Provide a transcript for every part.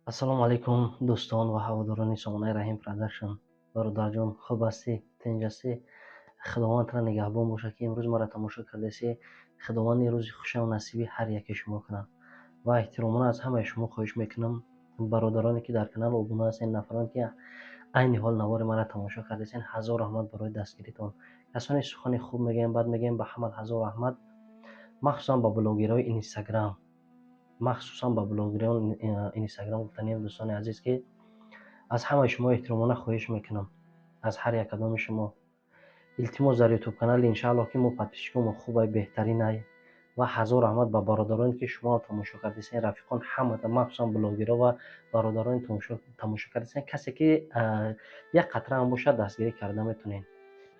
ассалому алайкум дӯстон ва ҳаводорони сомонаи раҳим продакшн. бародарҷон хуб ҳастӣ? тинҷ ҳастӣ? худовандро нигаҳбон бошад ки имрӯз маро тамошо кардасӣ. худованд рӯзи хушам насиби ҳар яке шумо кунад. ва эҳтиромона аз ҳамаи шумо хоҳиш мекунам, бародароне ки дар канал обуна ҳастед, нафароне ки айни ҳол навори маро тамошо кардасен, ҳазор раҳмат барои дастгиритон. касоне сухани хуб мегӯянд, бад мегӯянд, ба ҳамаи ҳазор раҳмат. махсусан ба блогерои инстаграм гуфтаниям дӯстони азиз ки аз ҳамаи шумо эҳтиромона хоҳиш мекунам, аз ҳар якадоми шумо илтимос дар ютуб канали иншааллоҳ ки мо подписчикомо хубай беҳтаринай ва ҳазор раҳмат ба бародароне ки шумо тамошо кардасен, рафиқон ҳамата, махсусан блогеро ва бародарони тамошо кардасен. касе ки як қатра ҳам бошад дастгирӣ карда метонен.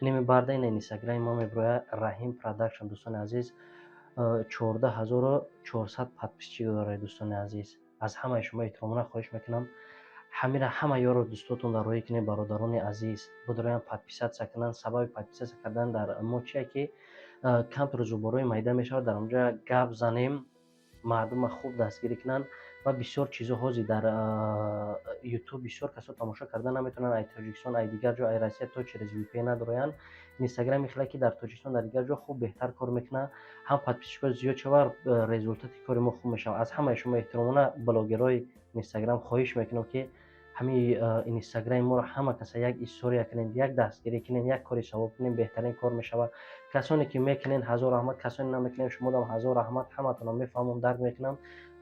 иними барда ин инстаграми мо меброяд раҳим продакшн. дӯстони азиз 14400 подписчик дорад. дӯстони азиз, аз ҳамаи шумо эҳтиромона хоҳиш мекунам ҳама ёро дӯстотон дар роҳи кунед. бародарони азиз бидороянд подписатсия кунанд. сабаби подписатсия кардан дар мо чие ки камтар зуборои майда мешавад, дар онҷа гап занем, мардума хуб дастгирӣ кунанд ва бисёр чизо ҳозир дар ютуб бисёр касо тамошо карда наметавонанд. ай тоҷикистон, ай дигар ҷо, ай Россия то через VPN надороянд. инстаграми хеле ки дар тоҷикистон, дар дигар ҷо хуб беҳтар кор мекунад. ҳам подписчикҳо зиёд шавад, результати кори мо хуб мешавад. аз ҳамаи шумо эҳтиромона блогерои инстаграм хоҳиш мекунам ки ҳамин инстаграми моро ҳама каса як история кунед, як дастгирӣ кунед, як кори савоб кунед, беҳтарин кор мешавад. касоне ки мекунед ҳазор раҳмат, касоне намекунед шумо дам ҳазор раҳмат. ҳаматонро мефаҳмам, дарк мекунам.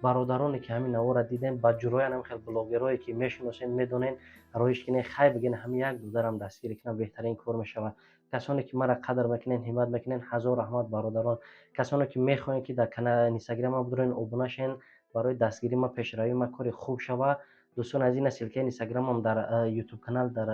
бародароне ки ҳамин навора дидем, ба ҷуроян ҳам хел блогерое ки мешиносед, медонед, роиш кинед, хай бигин ҳамин як дударам дастгирӣ кунам, беҳтарин кор мешавад. касоне ки маро қадр мекунед, ҳиммат мекунед, ҳазор раҳмат бародарон. касоне ки мехоҳед ки дар канали инстаграмам бидорен обуна шен, барои дастгирии ма, пешравии ма кори хуб шавад. дӯстон аз ин силкаи инстаграмам дар ютуб канал дар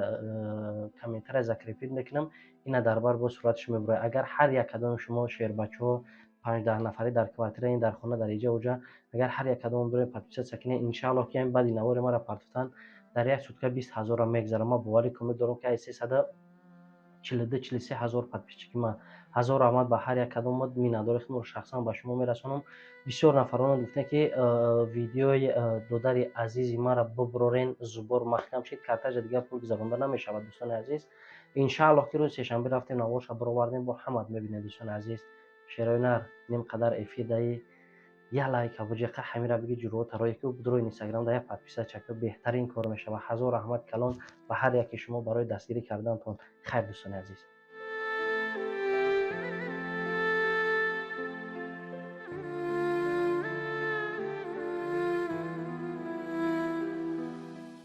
комментария закрепит мекунам. ина дар бар бо сураташ меброяд. агар ҳар якадоми шумо шербачаҳо 5-10 нафарӣ дар квартира, дар хона, дар иҷа уҷа, агар ҳар якадом бидорен подписатсия кунед, иншааллоҳ ки баъди навори маро партофтан дар як сутка 20000 мегзарад. ма боварӣ комил дорам ки 342-43 ҳазор подписчики ма. ҳазор раҳмат ба ҳар якадом. миннатдори худамро шахсан ба шумо мерасонам. бисёр нафарон гуфтанд ки видеои додари азизи маро буброрен, зубор маҳкам шид, картажа дигар пул гузаронда намешавад. дӯстони азиз, иншааллоҳ ки рӯзи сешанбе рафтем навораша баровардем, бо ҳамат мебинед. дӯстони азиз, шерои нар ним қадар эфир даи я лайка буҷеқа ҳамира биги ҷуръота рое ки бидрои инстаграм да я подписатсия ка беҳтарин кор мешавад. ҳазор раҳмат калон ба ҳар яки шумо барои дастгирӣ карданатон. хайр дӯстони азиз.